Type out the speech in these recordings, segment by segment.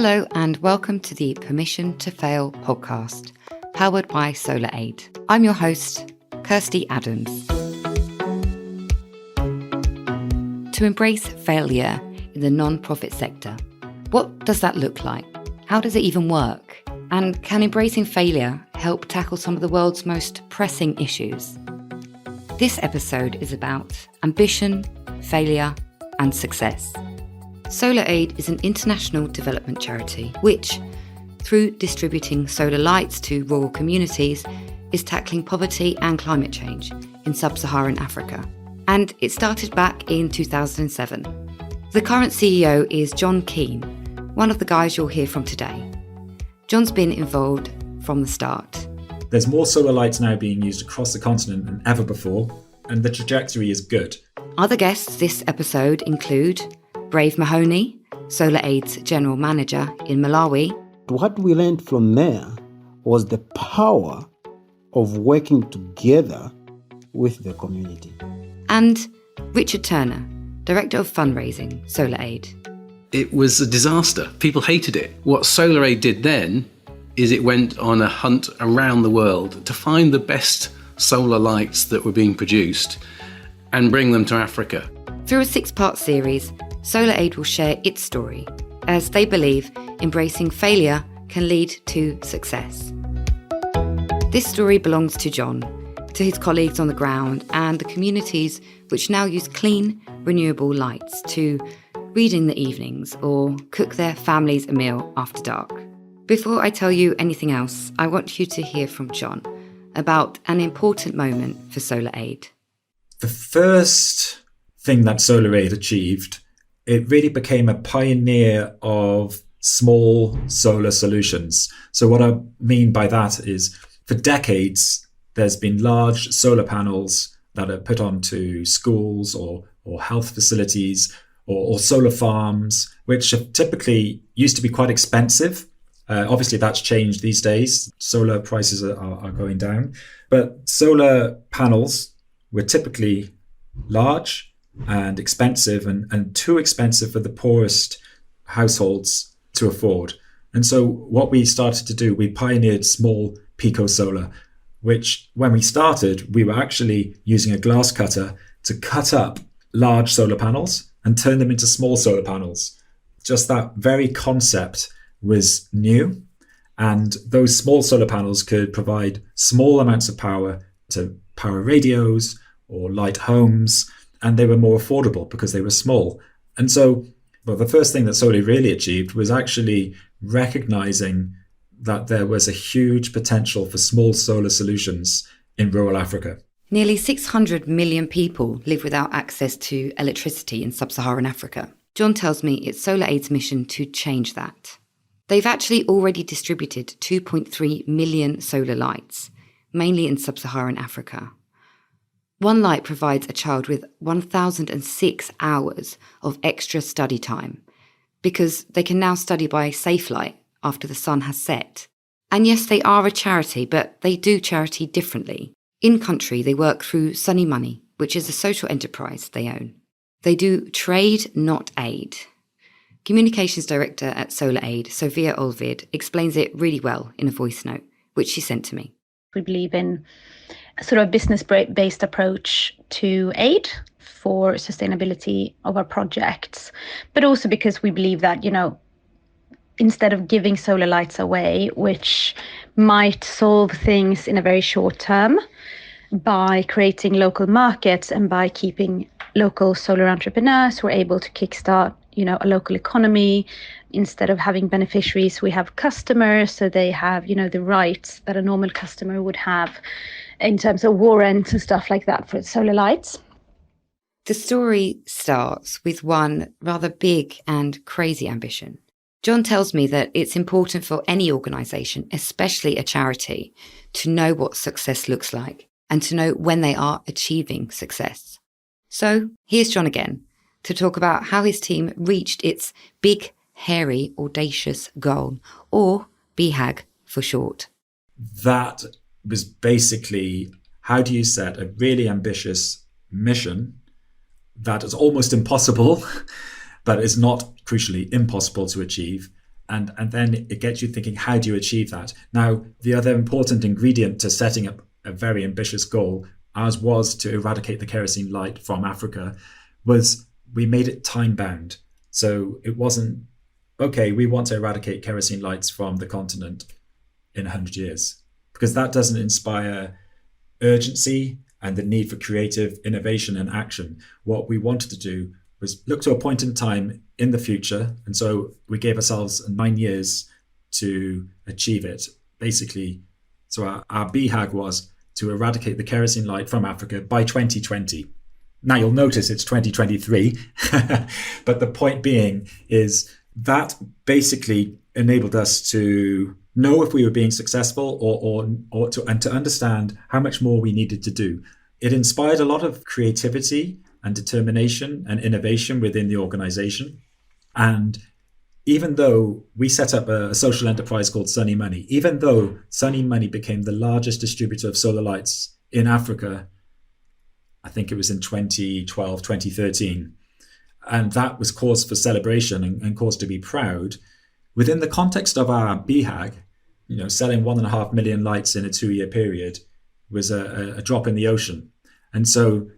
Hello and welcome to the Permission to Fail podcast, powered by SolarAid. I'm your host, Kirsty Adams. To embrace failure in the non-profit sector, what does that look like? How does it even work? And can embracing failure help tackle some of the world's most pressing issues? This episode is about ambition, failure, and success. SolarAid is an international development charity which, through distributing solar lights to rural communities, is tackling poverty and climate change in sub-Saharan Africa. And it started back in 2007. The current CEO is Keane, one of the guys you'll hear from today. John's been involved from the start. There's more solar lights now being used across the continent than ever before, and the trajectory is good. Other guests this episode include Brave Mhonie, SolarAid's general manager in Malawi. What we learned from there was the power of working together with the community. And Richard Turner, director of fundraising, SolarAid. It was a disaster. People hated it. What SolarAid did then is it went on a hunt around the world to find the best solar lights that were being produced and bring them to Africa. Through a 6-part series, SolarAid will share its story, as they believe embracing failure can lead to success. This story belongs to John, to his colleagues on the ground and the communities which now use clean, renewable lights to read in the evenings or cook their families a meal after dark. Before I tell you anything else, I want you to hear from John about an important moment for SolarAid. The first thing that SolarAid achieved, it really became a pioneer of small solar solutions. So what I mean by that is, for decades, there's been large solar panels that are put onto schools or health facilities or solar farms, which have typically used to be quite expensive. Obviously, that's changed these days. Solar prices are going down. But solar panels were typically large and expensive and too expensive for the poorest households to afford. And so what we started to do, we pioneered small pico solar, which when we started, we were actually using a glass cutter to cut up large solar panels and turn them into small solar panels. Just that very concept was new. And those small solar panels could provide small amounts of power to power radios or light homes. And they were more affordable because they were small. And so, the first thing that SolarAid really achieved was actually recognizing that there was a huge potential for small solar solutions in rural Africa. Nearly 600 million people live without access to electricity in sub-Saharan Africa. John tells me it's SolarAid's mission to change that. They've actually already distributed 2.3 million solar lights, mainly in sub-Saharan Africa. One light provides a child with 1,006 hours of extra study time because they can now study by safe light after the sun has set. And yes, they are a charity, but they do charity differently. In country, they work through Sunny Money, which is a social enterprise they own. They do trade, not aid. Communications director at SolarAid, Sophia Olvid, explains it really well in a voice note, which she sent to me. We believe in a sort of business-based approach to aid for sustainability of our projects, but also because we believe that, instead of giving solar lights away, which might solve things in a very short term, by creating local markets and by keeping local solar entrepreneurs who are able to kickstart, a local economy. Instead of having beneficiaries, we have customers, so they have, the rights that a normal customer would have in terms of warrants and stuff like that for solar lights. The story starts with one rather big and crazy ambition. John tells me that it's important for any organisation, especially a charity, to know what success looks like and to know when they are achieving success. So here's John again to talk about how his team reached its big, hairy, audacious goal, or BHAG for short. That was basically, how do you set a really ambitious mission that is almost impossible, but is not crucially impossible to achieve, And then it gets you thinking, how do you achieve that? Now, the other important ingredient to setting up a very ambitious goal, as was to eradicate the kerosene light from Africa, was we made it time bound. So it wasn't, okay, we want to eradicate kerosene lights from the continent in 100 years, because that doesn't inspire urgency and the need for creative innovation and action. What we wanted to do was look to a point in time in the future. And so we gave ourselves 9 years to achieve it. Basically, so our BHAG was to eradicate the kerosene light from Africa by 2020. Now you'll notice it's 2023, but the point being is that basically enabled us to know if we were being successful or to understand how much more we needed to do. It inspired a lot of creativity and determination and innovation within the organization. And even though we set up a social enterprise called Sunny Money, even though Sunny Money became the largest distributor of solar lights in Africa, I think it was in 2012, 2013, and that was cause for celebration and cause to be proud. Within the context of our BHAG, selling 1.5 million lights in a 2-year period was a drop in the ocean. And so,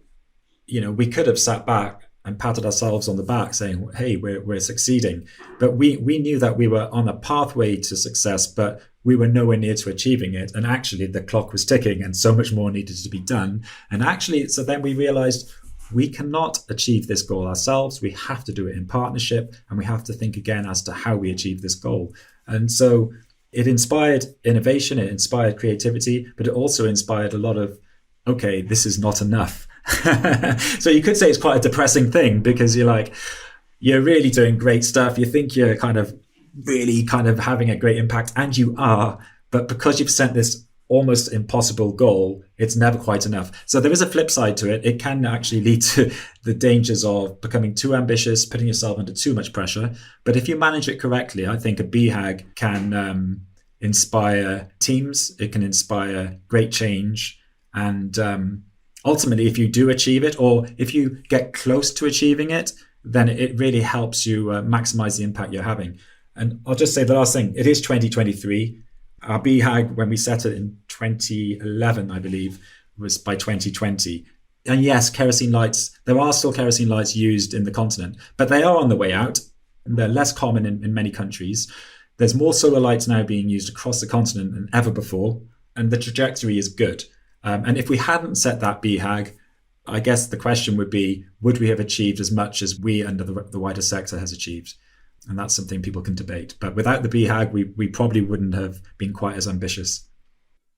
we could have sat back and patted ourselves on the back saying, hey, we're succeeding. But we knew that we were on a pathway to success, but we were nowhere near to achieving it. And actually the clock was ticking and so much more needed to be done. And actually, so then we realized we cannot achieve this goal ourselves. We have to do it in partnership, and we have to think again as to how we achieve this goal. And so it inspired innovation, it inspired creativity, but it also inspired a lot of, okay, this is not enough. So you could say it's quite a depressing thing, because you're really doing great stuff. You think you're really having a great impact, and you are, but because you've set this almost impossible goal, it's never quite enough. So there is a flip side to it. It can actually lead to the dangers of becoming too ambitious, putting yourself under too much pressure. But if you manage it correctly, I think a BHAG can inspire teams. It can inspire great change. And ultimately, if you do achieve it, or if you get close to achieving it, then it really helps you maximize the impact you're having. And I'll just say the last thing, it is 2023. Our BHAG, when we set it in 2011, I believe, was by 2020. And yes, kerosene lights, there are still kerosene lights used in the continent, but they are on the way out. They're less common in many countries. There's more solar lights now being used across the continent than ever before, and the trajectory is good. And if we hadn't set that BHAG, I guess the question would be, would we have achieved as much as we under the wider sector has achieved? And that's something people can debate. But without the BHAG, we probably wouldn't have been quite as ambitious.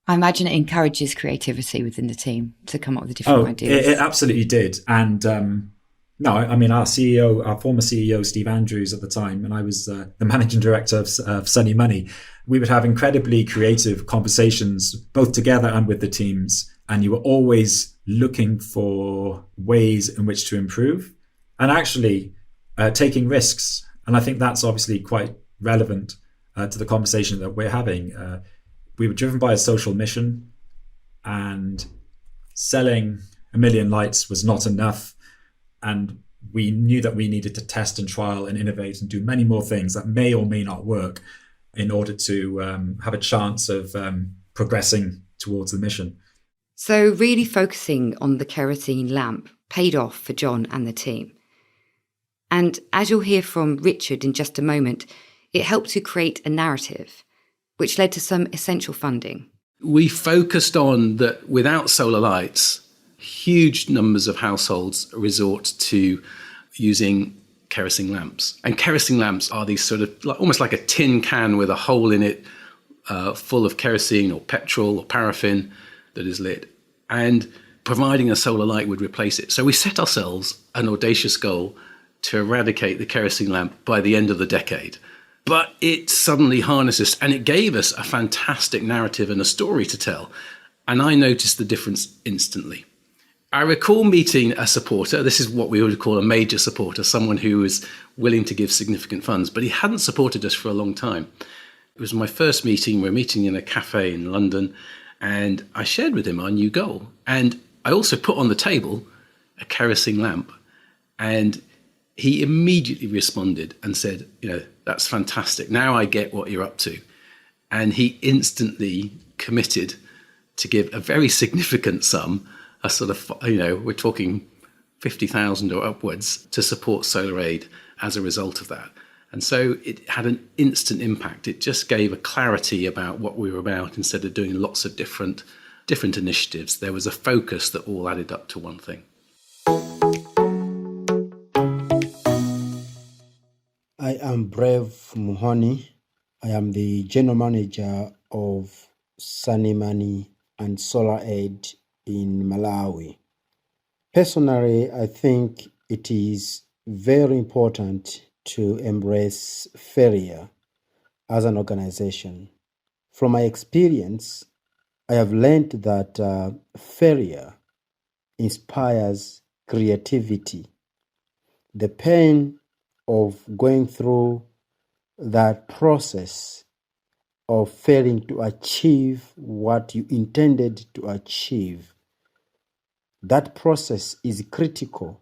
I imagine it encourages creativity within the team to come up with different ideas. It absolutely did. And our CEO, our former CEO, Steve Andrews at the time, and I was the managing director of Sunny Money, we would have incredibly creative conversations, both together and with the teams. And you were always looking for ways in which to improve and actually taking risks. And I think that's obviously quite relevant to the conversation that we're having. We were driven by a social mission, and selling 1 million lights was not enough. And we knew that we needed to test and trial and innovate and do many more things that may or may not work in order to have a chance of progressing towards the mission. So really focusing on the kerosene lamp paid off for John and the team. And as you'll hear from Richard in just a moment, it helped to create a narrative, which led to some essential funding. We focused on that without solar lights, huge numbers of households resort to using kerosene lamps. And kerosene lamps are these sort of almost like a tin can with a hole in it full of kerosene or petrol or paraffin that is lit. And providing a solar light would replace it. So we set ourselves an audacious goal to eradicate the kerosene lamp by the end of the decade. But it suddenly harnessed us, and it gave us a fantastic narrative and a story to tell. And I noticed the difference instantly. I recall meeting a supporter. This is what we would call a major supporter, someone who was willing to give significant funds, but he hadn't supported us for a long time. It was my first meeting. We're meeting in a cafe in London, and I shared with him our new goal. And I also put on the table a kerosene lamp. And he immediately responded and said, that's fantastic. Now I get what you're up to. And he instantly committed to give a very significant sum, a sort of, we're talking 50,000 or upwards, to support SolarAid as a result of that. And so it had an instant impact. It just gave a clarity about what we were about. Instead of doing lots of different initiatives, there was a focus that all added up to one thing. I am Brave Mhonie. I am the General Manager of Sunny Money and SolarAid in Malawi. Personally, I think it is very important to embrace failure as an organization. From my experience, I have learned that failure inspires creativity. The pain of going through that process of failing to achieve what you intended to achieve, that process is critical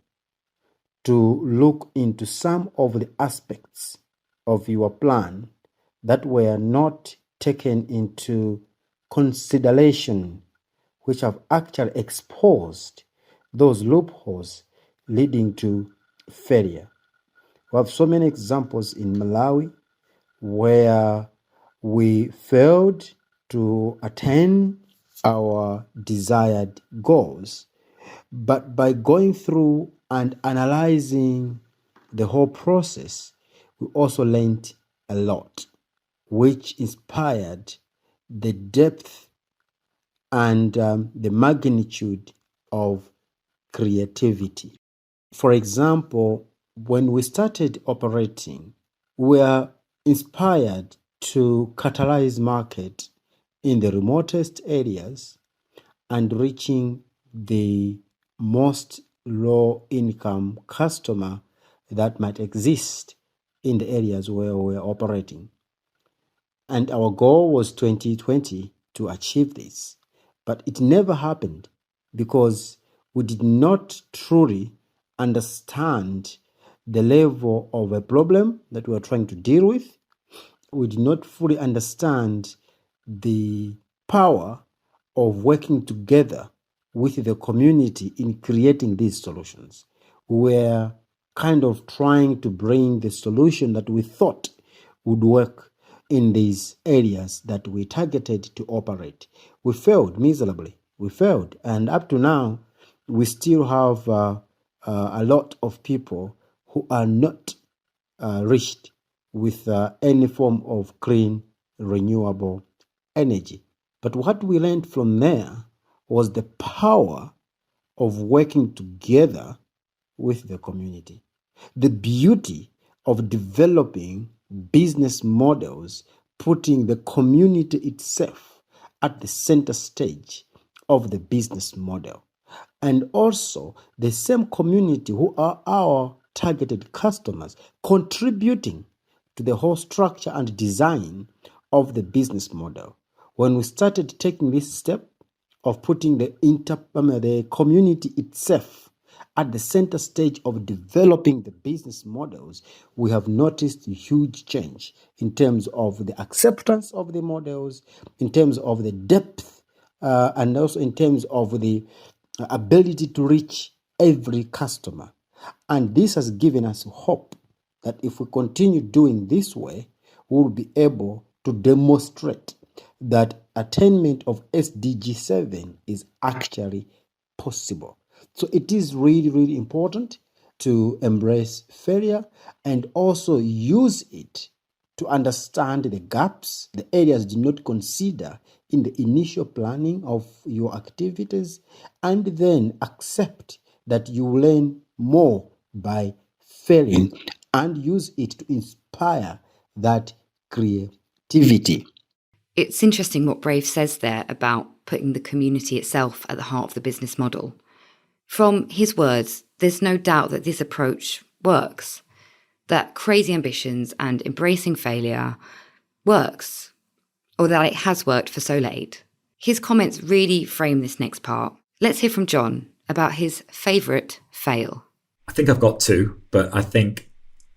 to look into some of the aspects of your plan that were not taken into consideration, which have actually exposed those loopholes leading to failure. We have so many examples in Malawi where we failed to attain our desired goals. But by going through and analyzing the whole process, we also learned a lot, which inspired the depth and the magnitude of creativity. For example, when we started operating, we were inspired to catalyze market in the remotest areas and reaching the most low-income customer that might exist in the areas where we're operating. And our goal was 2020 to achieve this. But it never happened because we did not truly understand the level of a problem that we were trying to deal with. We did not fully understand the power of working together with the community in creating these solutions. We were kind of trying to bring the solution that we thought would work in these areas that we targeted to operate. We failed miserably. We failed. And up to now, we still have a lot of people who are not reached with any form of clean, renewable energy. But what we learned from there was the power of working together with the community. The beauty of developing business models, putting the community itself at the center stage of the business model. And also the same community who are our targeted customers contributing to the whole structure and design of the business model. When we started taking this step of putting the community itself at the center stage of developing the business models, we have noticed a huge change in terms of the acceptance of the models, in terms of the depth, and also in terms of the ability to reach every customer. And this has given us hope that if we continue doing this way, we will be able to demonstrate that attainment of SDG 7 is actually possible. So it is really, really important to embrace failure and also use it to understand the gaps, the areas you did not consider in the initial planning of your activities, and then accept that you learn more by failing and use it to inspire that creativity. It's interesting what Brave says there about putting the community itself at the heart of the business model. From his words, there's no doubt that this approach works, that crazy ambitions and embracing failure works, or that it has worked for SolarAid. His comments really frame this next part. Let's hear from John about his favourite fail. I think I've got two, but I think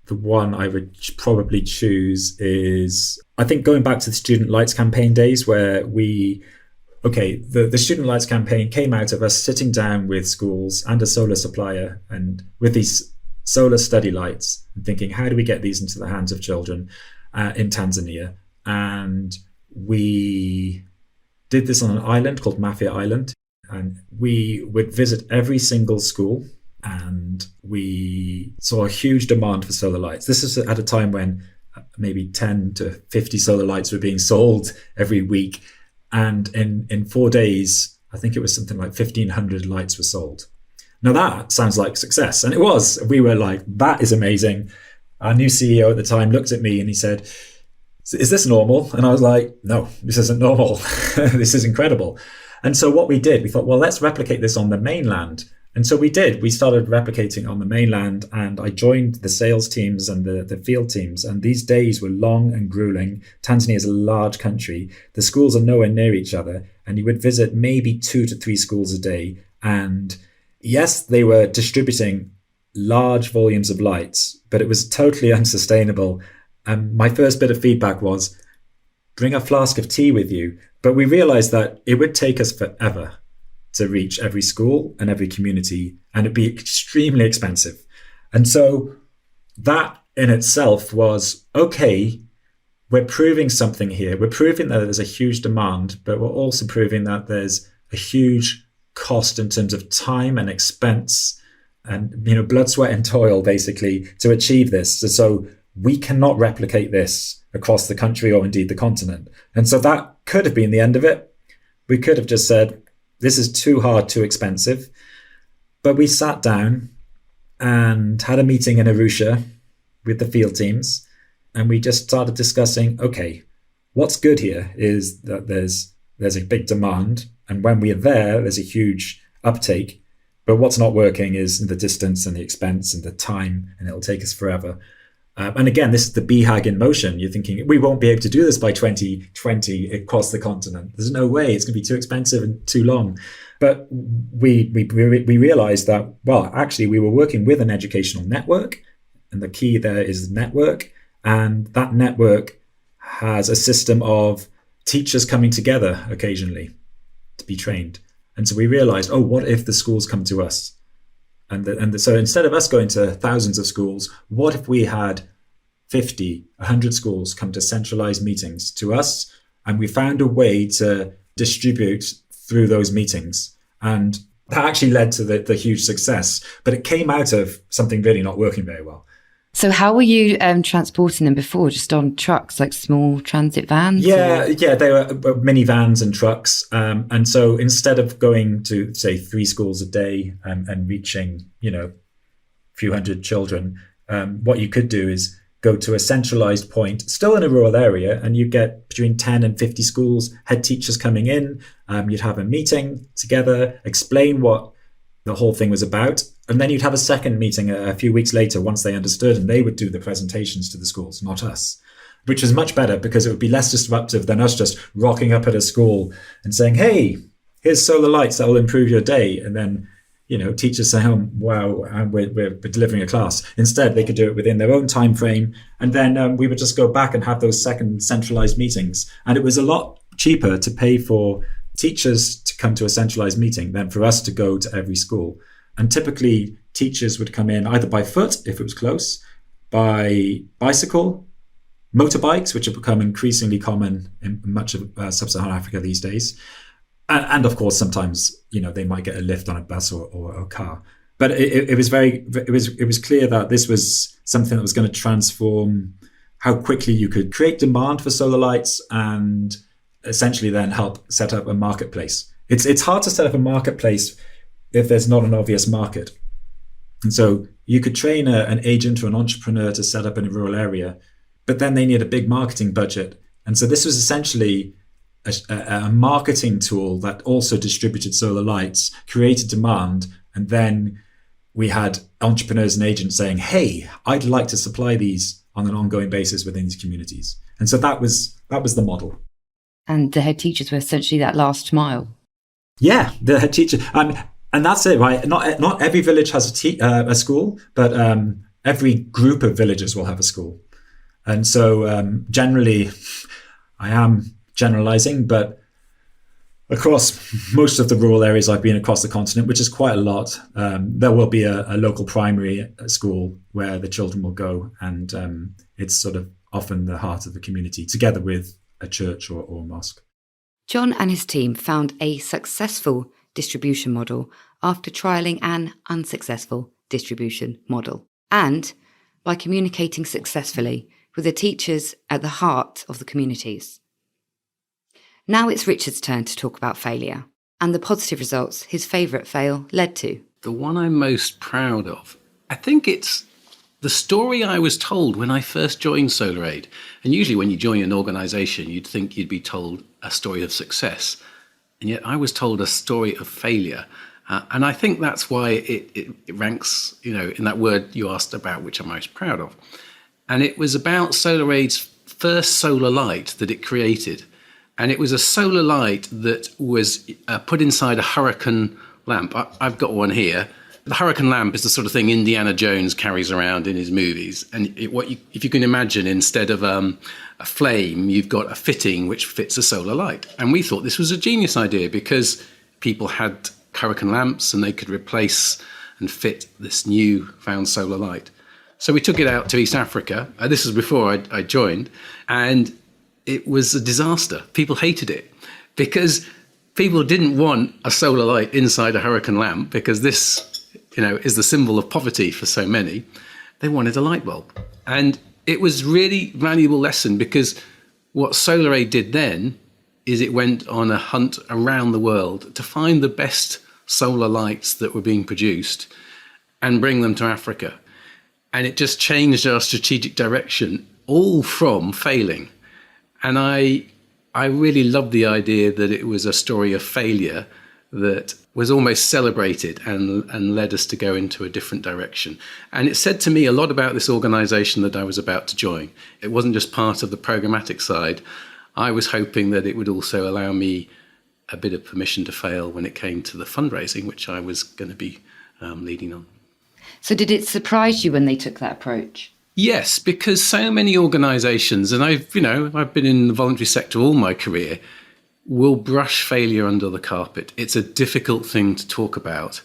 the one I would probably choose is, I think going back to the Student Lights campaign days where the Student Lights campaign came out of us sitting down with schools and a solar supplier and with these solar study lights and thinking, how do we get these into the hands of children in Tanzania? And we did this on an island called Mafia Island. And we would visit every single school and we saw a huge demand for solar lights. This is at a time when maybe 10 to 50 solar lights were being sold every week. And in 4 days, I think it was something like 1,500 lights were sold. Now that sounds like success. And it was. We were like, that is amazing. Our new CEO at the time looked at me and he said, is this normal? And I was like, no, this isn't normal. This is incredible. And so what we did, we thought, well, let's replicate this on the mainland. And so we did. We started replicating on the mainland, and I joined the sales teams and the field teams. And these days were long and grueling. Tanzania is a large country. The schools are nowhere near each other. And you would visit maybe 2 to 3 schools a day. And yes, they were distributing large volumes of lights, but it was totally unsustainable. And my first bit of feedback was, bring a flask of tea with you. But we realized that it would take us forever to reach every school and every community, and it'd be extremely expensive. And so that in itself was, okay, we're proving something here. We're proving that there's a huge demand, but we're also proving that there's a huge cost in terms of time and expense and, blood, sweat and toil, basically, to achieve this. So we cannot replicate this across the country or indeed the continent. And so that could have been the end of it. We could have just said, this is too hard, too expensive. But we sat down and had a meeting in Arusha with the field teams. And we just started discussing, okay, what's good here is that there's a big demand. And when we are there's a huge uptake. But what's not working is the distance and the expense and the time, and it'll take us forever. And again, this is the BHAG in motion. You're thinking, we won't be able to do this by 2020 across the continent. There's no way. It's going to be too expensive and too long. But we realized that, well, actually, we were working with an educational network. And the key there is network. And that network has a system of teachers coming together occasionally to be trained. And so we realized, what if the schools come to us? So instead of us going to thousands of schools, what if we had 50, 100 schools come to centralized meetings to us? And we found a way to distribute through those meetings. And that actually led to the huge success. But it came out of something really not working very well. So how were you transporting them before? Just on trucks, like small transit vans? Yeah, they were minivans and trucks. And so instead of going to, say, 3 schools a day and reaching, a few hundred children, what you could do is go to a centralized point, still in a rural area, and you get between 10 and 50 schools, head teachers coming in. You'd have a meeting together, explain what the whole thing was about. And then you'd have a second meeting a few weeks later once they understood, and they would do the presentations to the schools, not us, which was much better because it would be less disruptive than us just rocking up at a school and saying, hey, here's solar lights that will improve your day. And then, teachers say, oh, wow, we're delivering a class. Instead, they could do it within their own time frame. And then we would just go back and have those second centralized meetings. And it was a lot cheaper to pay for teachers to come to a centralized meeting than for us to go to every school. And typically teachers would come in either by foot, if it was close, by bicycle, motorbikes, which have become increasingly common in much of sub-Saharan Africa these days. And of course, sometimes, they might get a lift on a bus or a car. But it was clear that this was something that was going to transform how quickly you could create demand for solar lights and essentially then help set up a marketplace. It's hard to set up a marketplace if there's not an obvious market. And so you could train an agent or an entrepreneur to set up in a rural area, but then they need a big marketing budget. And so this was essentially a marketing tool that also distributed solar lights, created demand, and then we had entrepreneurs and agents saying, hey, I'd like to supply these on an ongoing basis within these communities. And so that was the model. And the head teachers were essentially that last mile. Yeah, the head teacher. And that's it, right? Not every village has a school, but every group of villages will have a school. And so generally, I am generalizing, but across most of the rural areas I've been across the continent, which is quite a lot, there will be a local primary school where the children will go, and it's sort of often the heart of the community, together with a church or mosque. John and his team found a successful distribution model after trialling an unsuccessful distribution model, and by communicating successfully with the teachers at the heart of the communities. Now it's Richard's turn to talk about failure and the positive results his favourite fail led to. The one I'm most proud of, I think it's the story I was told when I first joined SolarAid. And usually when you join an organisation, you'd think you'd be told a story of success. And yet I was told a story of failure. And I think that's why it ranks, in that word you asked about, which I'm most proud of. And it was about SolarAid's first solar light that it created. And it was a solar light that was put inside a hurricane lamp. I've got one here. The hurricane lamp is the sort of thing Indiana Jones carries around in his movies. And if you can imagine, instead of a flame, you've got a fitting which fits a solar light. And we thought this was a genius idea because people had hurricane lamps and they could replace and fit this new found solar light. So we took it out to East Africa. This was before I joined. And it was a disaster. People hated it because people didn't want a solar light inside a hurricane lamp because this, is the symbol of poverty for so many. They wanted a light bulb. And it was really valuable lesson because what SolarAid did then is it went on a hunt around the world to find the best solar lights that were being produced and bring them to Africa. And it just changed our strategic direction, all from failing. And I really loved the idea that it was a story of failure that was almost celebrated and led us to go into a different direction. And it said to me a lot about this organisation that I was about to join. It wasn't just part of the programmatic side. I was hoping that it would also allow me a bit of permission to fail when it came to the fundraising, which I was going to be leading on. So did it surprise you when they took that approach? Yes, because so many organisations, and I've been in the voluntary sector all my career, will brush failure under the carpet. It's a difficult thing to talk about,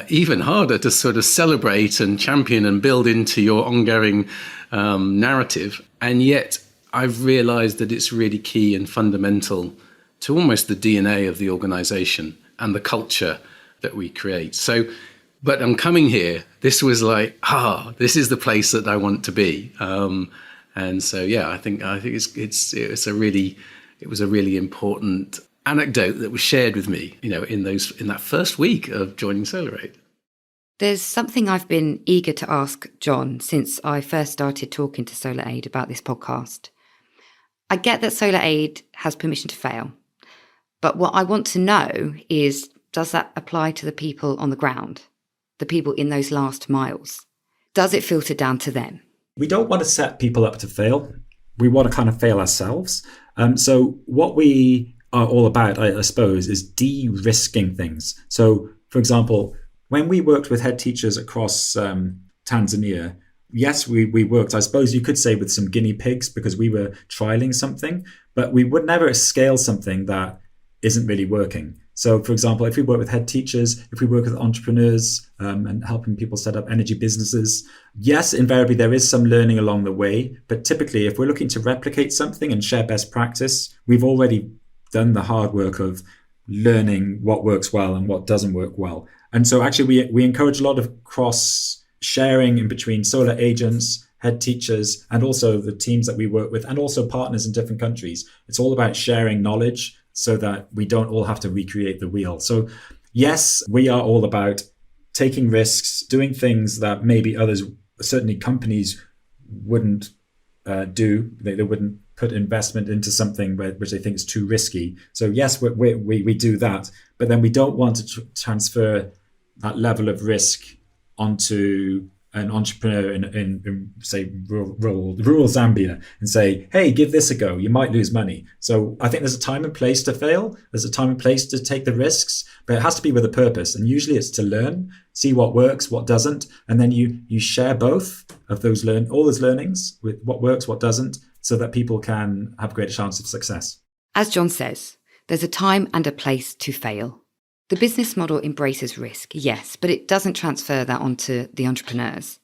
even harder to sort of celebrate and champion and build into your ongoing narrative. And yet I've realised that it's really key and fundamental to almost the DNA of the organisation and the culture that we create. But I'm coming here. This was like, this is the place that I want to be. And so, yeah, I think it was a really important anecdote that was shared with me, in that first week of joining SolarAid. There's something I've been eager to ask John since I first started talking to SolarAid about this podcast. I get that SolarAid has permission to fail, but what I want to know is, does that apply to the people on the ground? The people in those last miles? Does it filter down to them? We don't want to set people up to fail. We want to kind of fail ourselves. So what we are all about, I suppose, is de-risking things. So, for example, when we worked with head teachers across Tanzania, yes, we worked, I suppose you could say, with some guinea pigs because we were trialing something, but we would never scale something that isn't really working. So, for example, if we work with head teachers, if we work with entrepreneurs and helping people set up energy businesses, yes, invariably there is some learning along the way. But typically, if we're looking to replicate something and share best practice, we've already done the hard work of learning what works well and what doesn't work well. And so actually, we encourage a lot of cross sharing in between solar agents, head teachers, and also the teams that we work with, and also partners in different countries. It's all about sharing knowledge so that we don't all have to recreate the wheel. So yes, we are all about taking risks, doing things that maybe others, certainly companies, wouldn't do. They wouldn't put investment into something which they think is too risky. So yes, we do that, but then we don't want to transfer that level of risk onto an entrepreneur in say rural Zambia and say, hey, give this a go, you might lose money. So I think there's a time and place to fail, there's a time and place to take the risks, but it has to be with a purpose, and usually it's to learn, see what works, what doesn't, and then you share both of those all those learnings with what works, what doesn't, so that people can have a greater chance of success. As John says, there's a time and a place to fail. The business model embraces risk, yes, but it doesn't transfer that onto the entrepreneurs.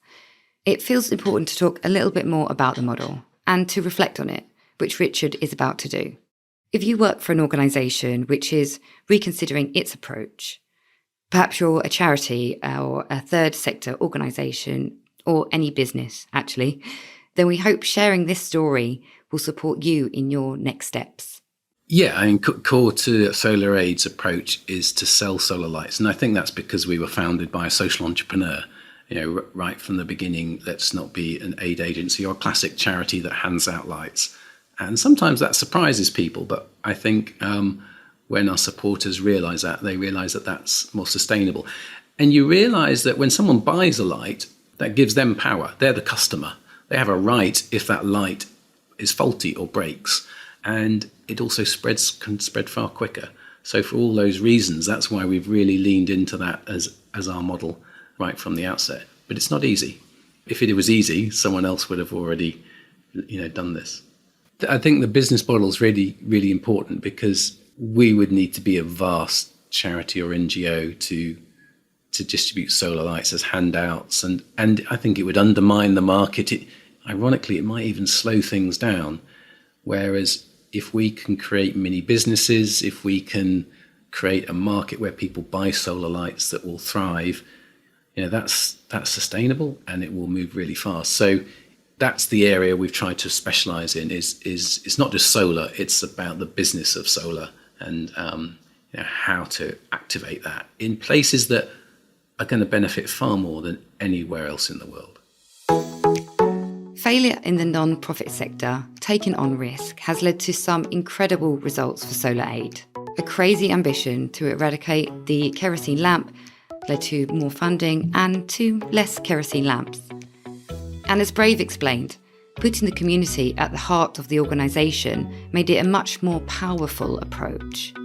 It feels important to talk a little bit more about the model and to reflect on it, which Richard is about to do. If you work for an organisation which is reconsidering its approach, perhaps you're a charity or a third sector organisation or any business, actually, then we hope sharing this story will support you in your next steps. Yeah, I mean, core to SolarAid's approach is to sell solar lights. And I think that's because we were founded by a social entrepreneur. Right from the beginning, let's not be an aid agency or a classic charity that hands out lights. And sometimes that surprises people. But I think when our supporters realise that, they realise that that's more sustainable. And you realise that when someone buys a light, that gives them power. They're the customer. They have a right if that light is faulty or breaks. And it also can spread far quicker. So for all those reasons, that's why we've really leaned into that as our model right from the outset. But it's not easy. If it was easy, someone else would have already, done this. I think the business model is really, really important because we would need to be a vast charity or NGO to distribute solar lights as handouts. And I think it would undermine the market. Ironically, it might even slow things down. Whereas if we can create mini businesses, if we can create a market where people buy solar lights that will thrive, that's sustainable and it will move really fast. So that's the area we've tried to specialize in. Is it's not just solar; it's about the business of solar and how to activate that in places that are going to benefit far more than anywhere else in the world. Failure in the non-profit sector, taking on risk, has led to some incredible results for SolarAid. A crazy ambition to eradicate the kerosene lamp led to more funding and to less kerosene lamps. And as Brave explained, putting the community at the heart of the organisation made it a much more powerful approach.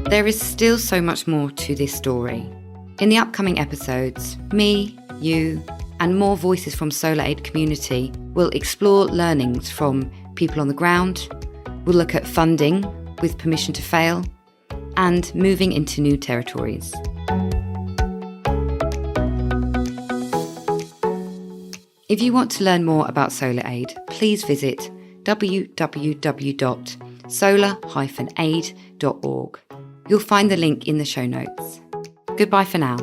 There is still so much more to this story. In the upcoming episodes, me, you, and more voices from SolarAid community will explore learnings from people on the ground, we'll look at funding with permission to fail, and moving into new territories. If you want to learn more about SolarAid, please visit www.solar-aid.org. You'll find the link in the show notes. Goodbye for now.